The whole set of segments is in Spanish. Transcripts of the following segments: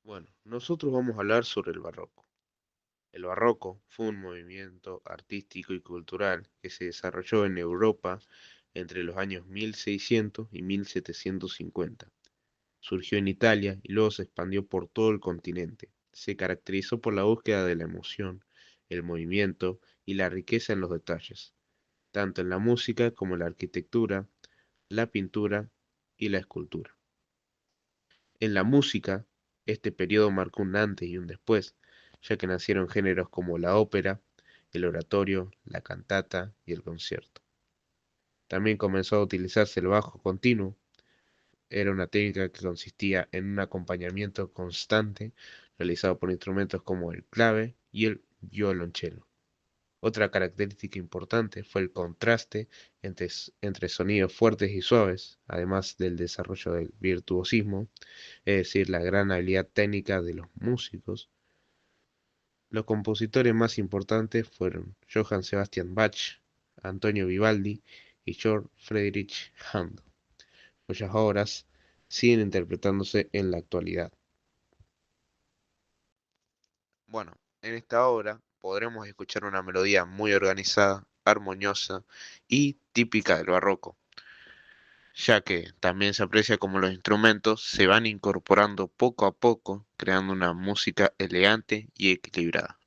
Bueno, nosotros vamos a hablar sobre el barroco. El barroco fue un movimiento artístico y cultural que se desarrolló en Europa entre los años 1600 y 1750. Surgió en Italia y luego se expandió por todo el continente. Se caracterizó por la búsqueda de la emoción, el movimiento y la riqueza en los detalles, tanto en la música como en la arquitectura, la pintura y la escultura. En la música, este periodo marcó un antes y un después, ya que nacieron géneros como la ópera, el oratorio, la cantata y el concierto. También comenzó a utilizarse el bajo continuo. Era una técnica que consistía en un acompañamiento constante realizado por instrumentos como el clave y el violonchelo. Otra característica importante fue el contraste entre sonidos fuertes y suaves, además del desarrollo del virtuosismo, es decir, la gran habilidad técnica de los músicos. Los compositores más importantes fueron Johann Sebastian Bach, Antonio Vivaldi y Georg Friedrich Händel, cuyas obras siguen interpretándose en la actualidad. Bueno, en esta obra podremos escuchar una melodía muy organizada, armoniosa y típica del barroco, ya que también se aprecia como los instrumentos se van incorporando poco a poco, creando una música elegante y equilibrada.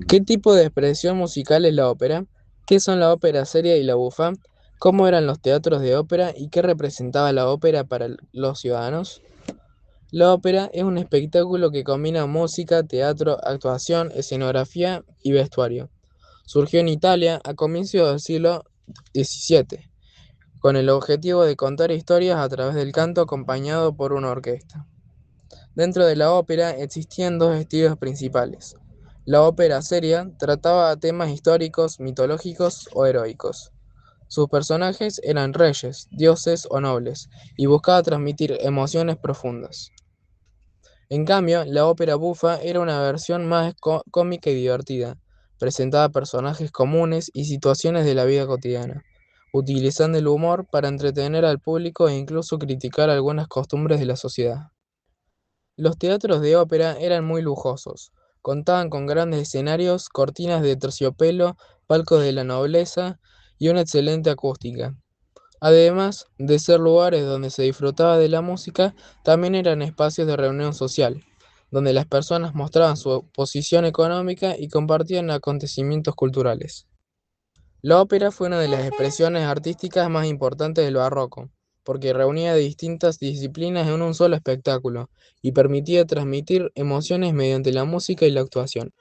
¿Qué tipo de expresión musical es la ópera? ¿Qué son la ópera seria y la bufa? ¿Cómo eran los teatros de ópera y qué representaba la ópera para los ciudadanos? La ópera es un espectáculo que combina música, teatro, actuación, escenografía y vestuario. Surgió en Italia a comienzos del siglo XVII, con el objetivo de contar historias a través del canto acompañado por una orquesta. Dentro de la ópera existían dos estilos principales. La ópera seria trataba temas históricos, mitológicos o heroicos. Sus personajes eran reyes, dioses o nobles, y buscaba transmitir emociones profundas. En cambio, la ópera bufa era una versión más cómica y divertida. Presentaba personajes comunes y situaciones de la vida cotidiana, utilizando el humor para entretener al público e incluso criticar algunas costumbres de la sociedad. Los teatros de ópera eran muy lujosos. Contaban con grandes escenarios, cortinas de terciopelo, palcos de la nobleza y una excelente acústica. Además de ser lugares donde se disfrutaba de la música, también eran espacios de reunión social, donde las personas mostraban su posición económica y compartían acontecimientos culturales. La ópera fue una de las expresiones artísticas más importantes del barroco, porque reunía distintas disciplinas en un solo espectáculo y permitía transmitir emociones mediante la música y la actuación.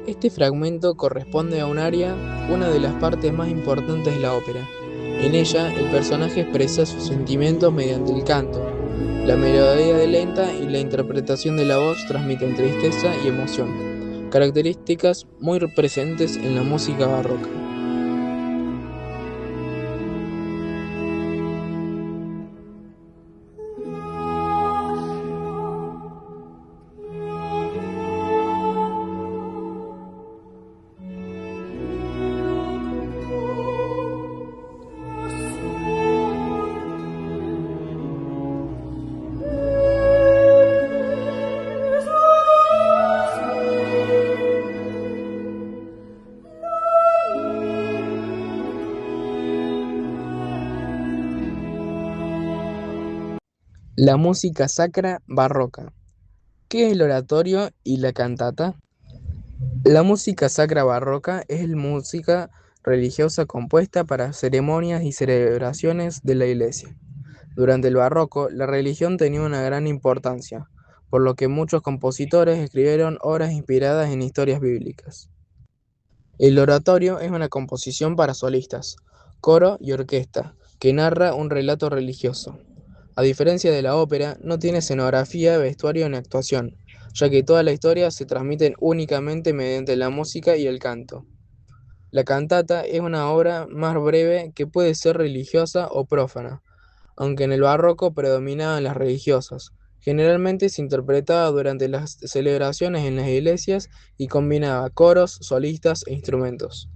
Este fragmento corresponde a un aria, una de las partes más importantes de la ópera. En ella, el personaje expresa sus sentimientos mediante el canto. La melodía de lenta y la interpretación de la voz transmiten tristeza y emoción, características muy presentes en la música barroca. La música sacra barroca. ¿Qué es el oratorio y la cantata? La música sacra barroca es música religiosa compuesta para ceremonias y celebraciones de la iglesia. Durante el barroco, la religión tenía una gran importancia, por lo que muchos compositores escribieron obras inspiradas en historias bíblicas. El oratorio es una composición para solistas, coro y orquesta, que narra un relato religioso. A diferencia de la ópera, no tiene escenografía, vestuario ni actuación, ya que toda la historia se transmite únicamente mediante la música y el canto. La cantata es una obra más breve que puede ser religiosa o profana, aunque en el barroco predominaban las religiosas. Generalmente se interpretaba durante las celebraciones en las iglesias y combinaba coros, solistas e instrumentos.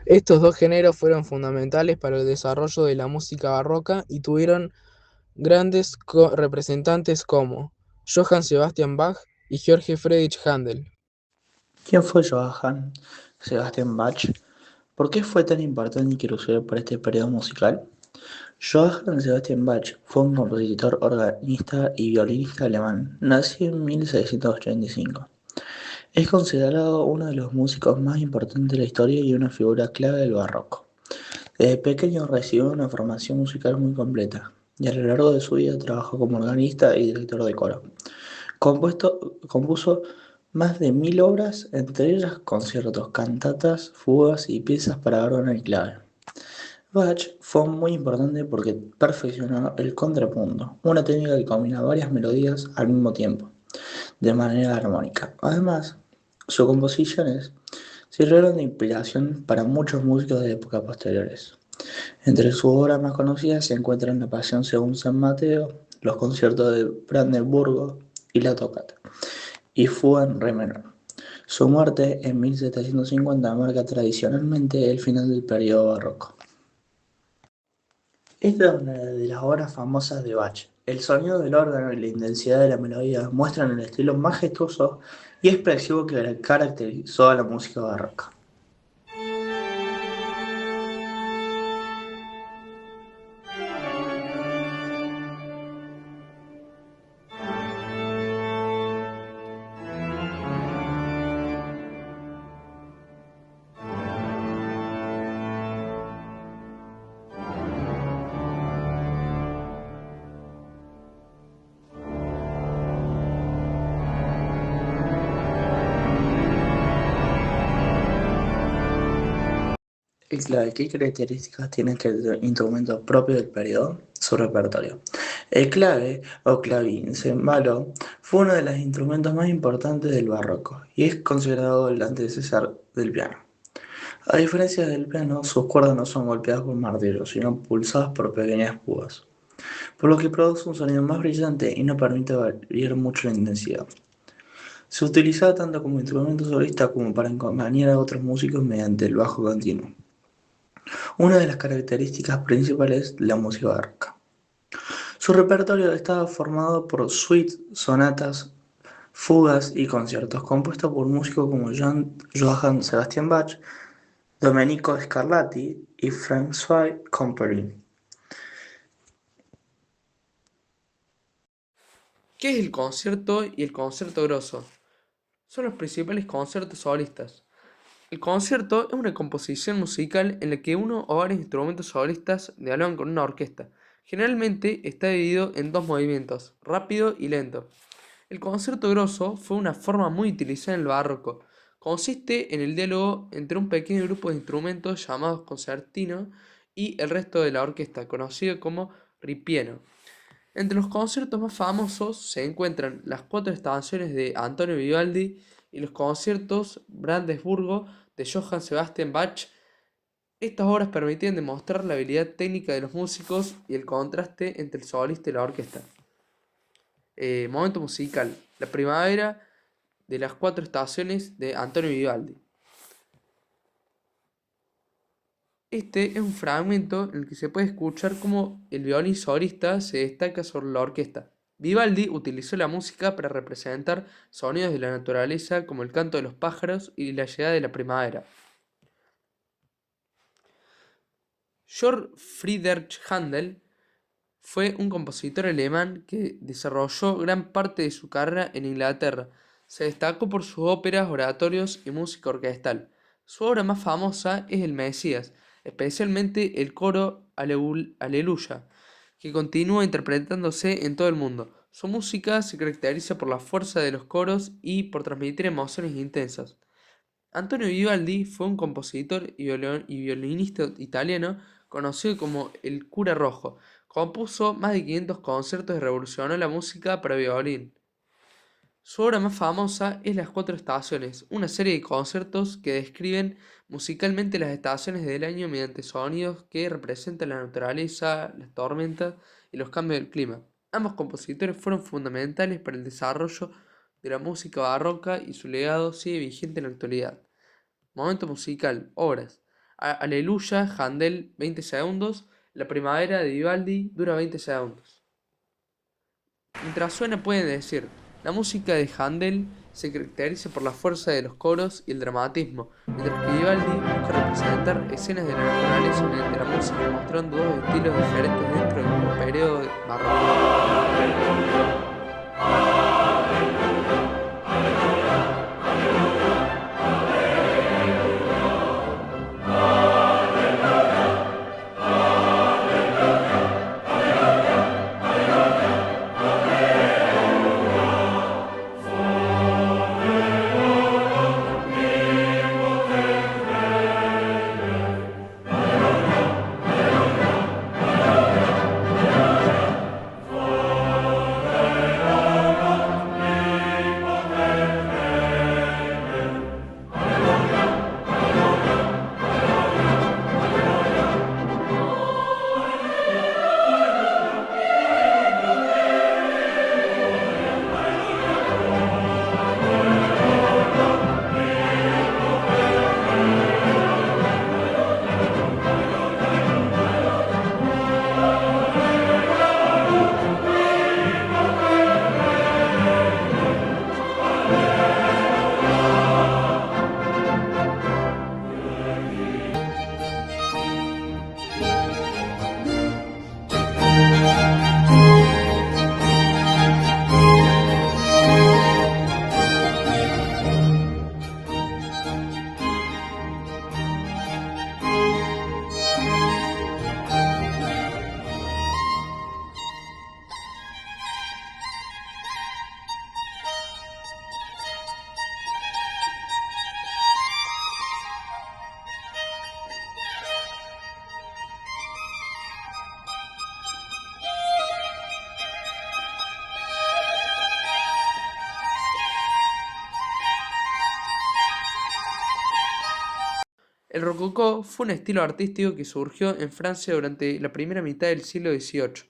Estos dos géneros fueron fundamentales para el desarrollo de la música barroca y tuvieron grandes representantes como Johann Sebastian Bach y George Friedrich Händel. ¿Quién fue Johann Sebastian Bach? ¿Por qué fue tan importante y crucial para este periodo musical? Johann Sebastian Bach fue un compositor, organista y violinista alemán. Nació en 1685. Es considerado uno de los músicos más importantes de la historia y una figura clave del barroco. Desde pequeño recibió una formación musical muy completa y a lo largo de su vida trabajó como organista y director de coro. Compuso más de 1000 obras, entre ellas conciertos, cantatas, fugas y piezas para órgano y clave. Bach fue muy importante porque perfeccionó el contrapunto, una técnica que combina varias melodías al mismo tiempo, de manera armónica. Además, sus composiciones sirvieron de inspiración para muchos músicos de épocas posteriores. Entre sus obras más conocidas se encuentran La Pasión según San Mateo, los conciertos de Brandeburgo y la Toccata, y Fuga en Re menor. Su muerte en 1750 marca tradicionalmente el final del periodo barroco. Esta es una de las obras famosas de Bach. El sonido del órgano y la intensidad de la melodía muestran el estilo majestuoso y expresivo que caracterizó a la música barroca. El clave, ¿qué características tiene este instrumento propio del periodo? Su repertorio. El clave, o clavicembalo, fue uno de los instrumentos más importantes del barroco y es considerado el antecesor del piano. A diferencia del piano, sus cuerdas no son golpeadas por martillos, sino pulsadas por pequeñas púas, por lo que produce un sonido más brillante y no permite variar mucho la intensidad. Se utilizaba tanto como instrumento solista como para acompañar a otros músicos mediante el bajo continuo, una de las características principales de la música barroca. Su repertorio estaba formado por suites, sonatas, fugas y conciertos, compuestos por músicos como Johann Sebastian Bach, Domenico Scarlatti y François Couperin. ¿Qué es el concierto y el concierto grosso? Son los principales conciertos solistas. El concierto es una composición musical en la que uno o varios instrumentos solistas dialogan con una orquesta. Generalmente está dividido en dos movimientos, rápido y lento. El concierto grosso fue una forma muy utilizada en el barroco. Consiste en el diálogo entre un pequeño grupo de instrumentos llamados concertino y el resto de la orquesta, conocido como ripieno. Entre los conciertos más famosos se encuentran las cuatro estaciones de Antonio Vivaldi y los conciertos Brandeburgo de Johann Sebastian Bach. Estas obras permitían demostrar la habilidad técnica de los músicos y el contraste entre el solista y la orquesta. Momento musical: La primavera de las cuatro estaciones de Antonio Vivaldi. Este es un fragmento en el que se puede escuchar cómo el violín solista se destaca sobre la orquesta. Vivaldi utilizó la música para representar sonidos de la naturaleza como el canto de los pájaros y la llegada de la primavera. Georg Friedrich Händel fue un compositor alemán que desarrolló gran parte de su carrera en Inglaterra. Se destacó por sus óperas, oratorios y música orquestal. Su obra más famosa es El Mesías, especialmente el coro Aleluya, que continúa interpretándose en todo el mundo. Su música se caracteriza por la fuerza de los coros y por transmitir emociones intensas. Antonio Vivaldi fue un compositor y violinista italiano conocido como el Cura Rojo. Compuso más de 500 conciertos y revolucionó la música para violín. Su obra más famosa es Las Cuatro Estaciones, una serie de conciertos que describen musicalmente las estaciones del año mediante sonidos que representan la naturaleza, las tormentas y los cambios del clima. Ambos compositores fueron fundamentales para el desarrollo de la música barroca y su legado sigue vigente en la actualidad. Momento musical, obras. Aleluya, Handel, 20 segundos. La primavera de Vivaldi dura 20 segundos. Mientras suena pueden decir, la música de Handel se caracteriza por la fuerza de los coros y el dramatismo, mientras que Vivaldi busca representar escenas de la naturaleza mediante la música, mostrando dos estilos diferentes dentro del mismo periodo barroco. El rococó fue un estilo artístico que surgió en Francia durante la primera mitad del siglo XVIII,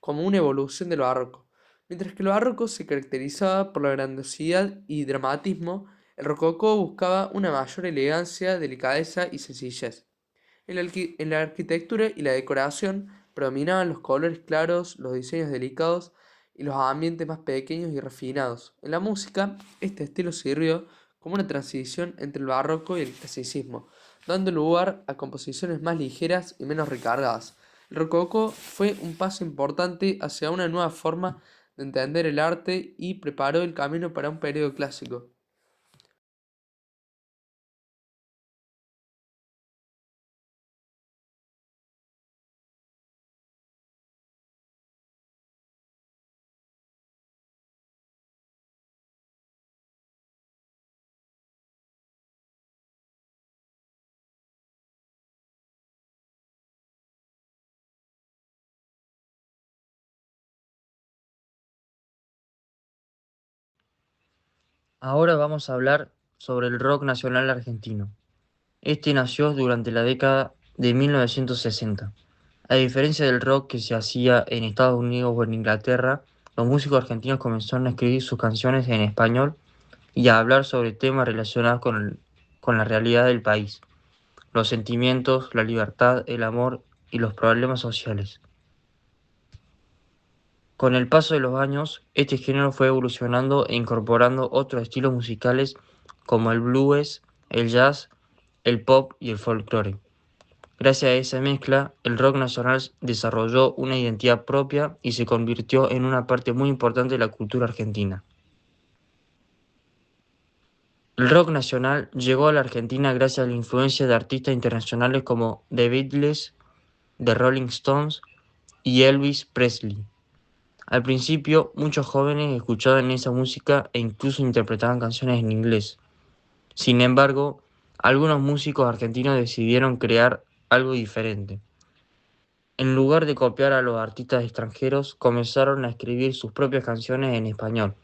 como una evolución del barroco. Mientras que el barroco se caracterizaba por la grandiosidad y dramatismo, el rococó buscaba una mayor elegancia, delicadeza y sencillez. En la arquitectura y la decoración predominaban los colores claros, los diseños delicados y los ambientes más pequeños y refinados. En la música, este estilo sirvió como una transición entre el barroco y el clasicismo, dando lugar a composiciones más ligeras y menos recargadas. El rococó fue un paso importante hacia una nueva forma de entender el arte y preparó el camino para un periodo clásico. Ahora vamos a hablar sobre el rock nacional argentino. Este nació durante la década de 1960. A diferencia del rock que se hacía en Estados Unidos o en Inglaterra, los músicos argentinos comenzaron a escribir sus canciones en español y a hablar sobre temas relacionados con la realidad del país, los sentimientos, la libertad, el amor y los problemas sociales. Con el paso de los años, este género fue evolucionando e incorporando otros estilos musicales como el blues, el jazz, el pop y el folclore. Gracias a esa mezcla, el rock nacional desarrolló una identidad propia y se convirtió en una parte muy importante de la cultura argentina. El rock nacional llegó a la Argentina gracias a la influencia de artistas internacionales como The Beatles, The Rolling Stones y Elvis Presley. Al principio, muchos jóvenes escuchaban esa música e incluso interpretaban canciones en inglés. Sin embargo, algunos músicos argentinos decidieron crear algo diferente. En lugar de copiar a los artistas extranjeros, comenzaron a escribir sus propias canciones en español,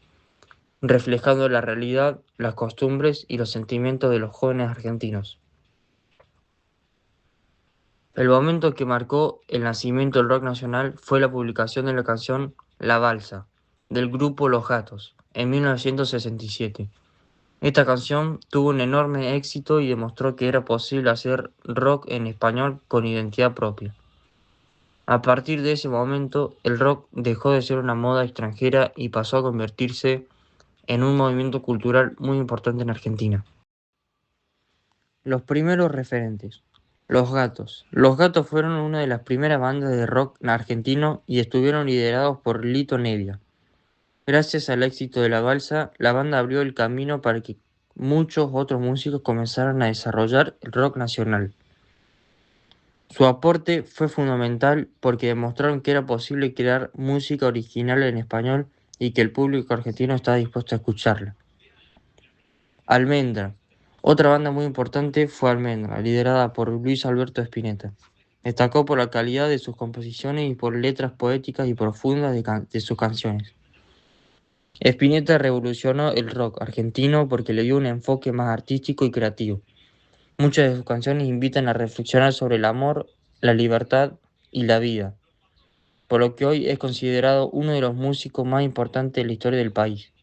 reflejando la realidad, las costumbres y los sentimientos de los jóvenes argentinos. El momento que marcó el nacimiento del rock nacional fue la publicación de la canción La Balsa, del grupo Los Gatos, en 1967. Esta canción tuvo un enorme éxito y demostró que era posible hacer rock en español con identidad propia. A partir de ese momento, el rock dejó de ser una moda extranjera y pasó a convertirse en un movimiento cultural muy importante en Argentina. Los primeros referentes. Los Gatos. Los Gatos fueron una de las primeras bandas de rock argentino y estuvieron liderados por Lito Nevia. Gracias al éxito de La Balsa, la banda abrió el camino para que muchos otros músicos comenzaran a desarrollar el rock nacional. Su aporte fue fundamental porque demostraron que era posible crear música original en español y que el público argentino estaba dispuesto a escucharla. Almendra. Otra banda muy importante fue Almendra, liderada por Luis Alberto Spinetta. Destacó por la calidad de sus composiciones y por letras poéticas y profundas de sus canciones. Spinetta revolucionó el rock argentino porque le dio un enfoque más artístico y creativo. Muchas de sus canciones invitan a reflexionar sobre el amor, la libertad y la vida, por lo que hoy es considerado uno de los músicos más importantes de la historia del país.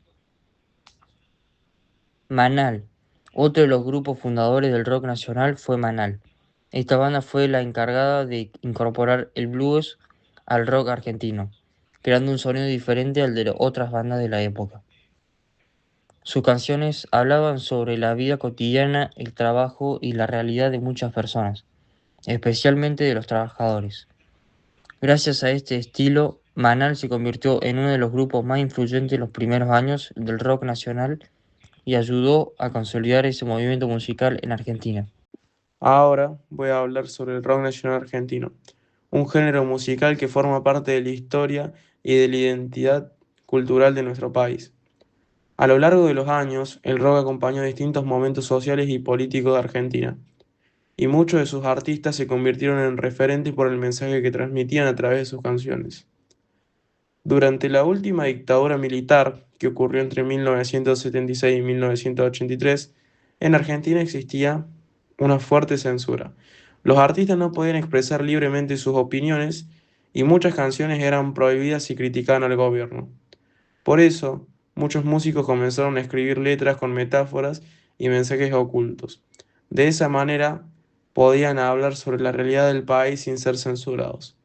Manal. Otro de los grupos fundadores del rock nacional fue Manal. Esta banda fue la encargada de incorporar el blues al rock argentino, creando un sonido diferente al de otras bandas de la época. Sus canciones hablaban sobre la vida cotidiana, el trabajo y la realidad de muchas personas, especialmente de los trabajadores. Gracias a este estilo, Manal se convirtió en uno de los grupos más influyentes en los primeros años del rock nacional y ayudó a consolidar ese movimiento musical en Argentina. Ahora voy a hablar sobre el rock nacional argentino, un género musical que forma parte de la historia y de la identidad cultural de nuestro país. A lo largo de los años, el rock acompañó distintos momentos sociales y políticos de Argentina, y muchos de sus artistas se convirtieron en referentes por el mensaje que transmitían a través de sus canciones. Durante la última dictadura militar, que ocurrió entre 1976 y 1983, en Argentina existía una fuerte censura. Los artistas no podían expresar libremente sus opiniones y muchas canciones eran prohibidas y criticaban al gobierno. Por eso, muchos músicos comenzaron a escribir letras con metáforas y mensajes ocultos. De esa manera, podían hablar sobre la realidad del país sin ser censurados.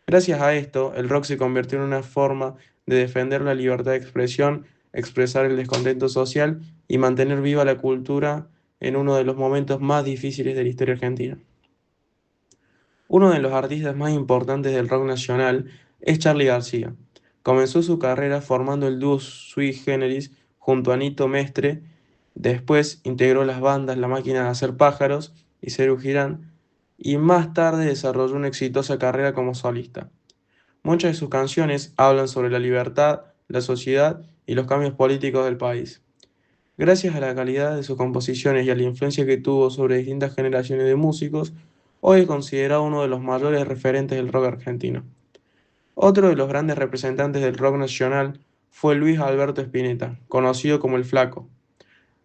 Gracias a esto, el rock se convirtió en una forma de defender la libertad de expresión, expresar el descontento social y mantener viva la cultura en uno de los momentos más difíciles de la historia argentina. Uno de los artistas más importantes del rock nacional es Charly García. Comenzó su carrera formando el dúo Sui Generis junto a Nito Mestre, después integró las bandas La Máquina de Hacer Pájaros y Serú Girán, y más tarde desarrolló una exitosa carrera como solista. Muchas de sus canciones hablan sobre la libertad, la sociedad y los cambios políticos del país. Gracias a la calidad de sus composiciones y a la influencia que tuvo sobre distintas generaciones de músicos, hoy es considerado uno de los mayores referentes del rock argentino. Otro de los grandes representantes del rock nacional fue Luis Alberto Spinetta, conocido como El Flaco.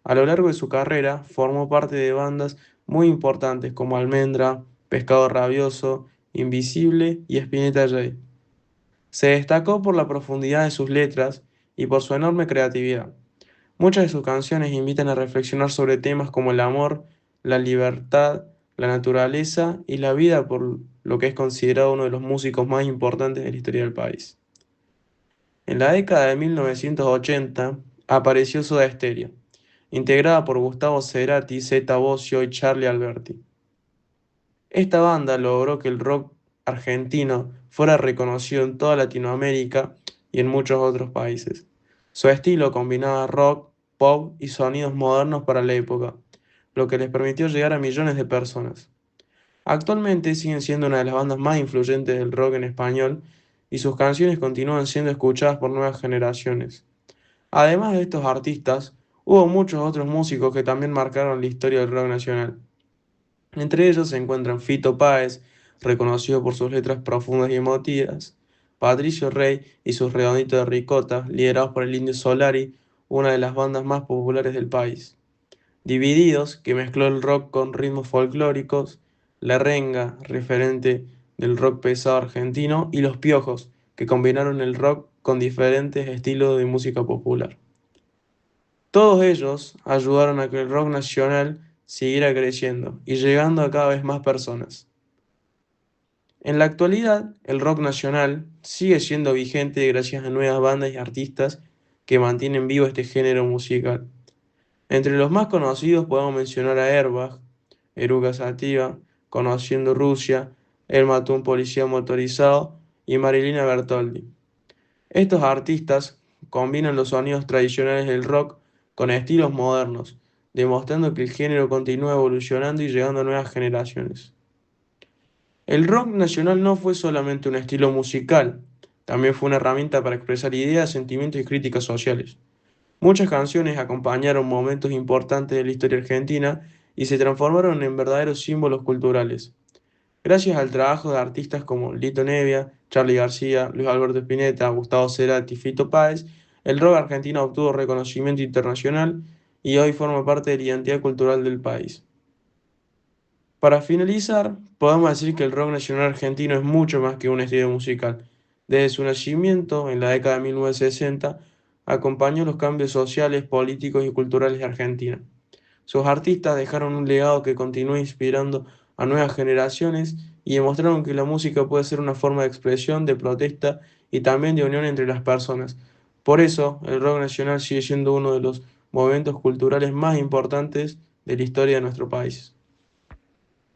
A lo largo de su carrera formó parte de bandas muy importantes como Almendra, Pescado Rabioso, Invisible y Spinetta Jay. Se destacó por la profundidad de sus letras y por su enorme creatividad. Muchas de sus canciones invitan a reflexionar sobre temas como el amor, la libertad, la naturaleza y la vida, por lo que es considerado uno de los músicos más importantes de la historia del país. En la década de 1980 apareció Soda Stereo, integrada por Gustavo Cerati, Zeta Bosio y Charly Alberti. Esta banda logró que el rock argentino fuera reconocido en toda Latinoamérica y en muchos otros países. Su estilo combinaba rock, pop y sonidos modernos para la época, lo que les permitió llegar a millones de personas. Actualmente siguen siendo una de las bandas más influyentes del rock en español y sus canciones continúan siendo escuchadas por nuevas generaciones. Además de estos artistas, hubo muchos otros músicos que también marcaron la historia del rock nacional. Entre ellos se encuentran Fito Páez, reconocido por sus letras profundas y emotivas, Patricio Rey y sus Redonditos de Ricota, liderados por el Indio Solari, una de las bandas más populares del país. Divididos, que mezcló el rock con ritmos folclóricos, La Renga, referente del rock pesado argentino, y Los Piojos, que combinaron el rock con diferentes estilos de música popular. Todos ellos ayudaron a que el rock nacional siguiera creciendo y llegando a cada vez más personas. En la actualidad, el rock nacional sigue siendo vigente gracias a nuevas bandas y artistas que mantienen vivo este género musical. Entre los más conocidos podemos mencionar a Airbag, Eruca Sativa, Conociendo Rusia, Él mató a un policía motorizado y Marilina Bertoldi. Estos artistas combinan los sonidos tradicionales del rock con estilos modernos, demostrando que el género continúa evolucionando y llegando a nuevas generaciones. El rock nacional no fue solamente un estilo musical, también fue una herramienta para expresar ideas, sentimientos y críticas sociales. Muchas canciones acompañaron momentos importantes de la historia argentina y se transformaron en verdaderos símbolos culturales. Gracias al trabajo de artistas como Lito Nevia, Charly García, Luis Alberto Spinetta, Gustavo Cerati y Fito Páez, el rock argentino obtuvo reconocimiento internacional y hoy forma parte de la identidad cultural del país. Para finalizar, podemos decir que el rock nacional argentino es mucho más que un estilo musical. Desde su nacimiento, en la década de 1960, acompañó los cambios sociales, políticos y culturales de Argentina. Sus artistas dejaron un legado que continúa inspirando a nuevas generaciones y demostraron que la música puede ser una forma de expresión, de protesta y también de unión entre las personas. Por eso, el rock nacional sigue siendo uno de los movimientos culturales más importantes de la historia de nuestro país.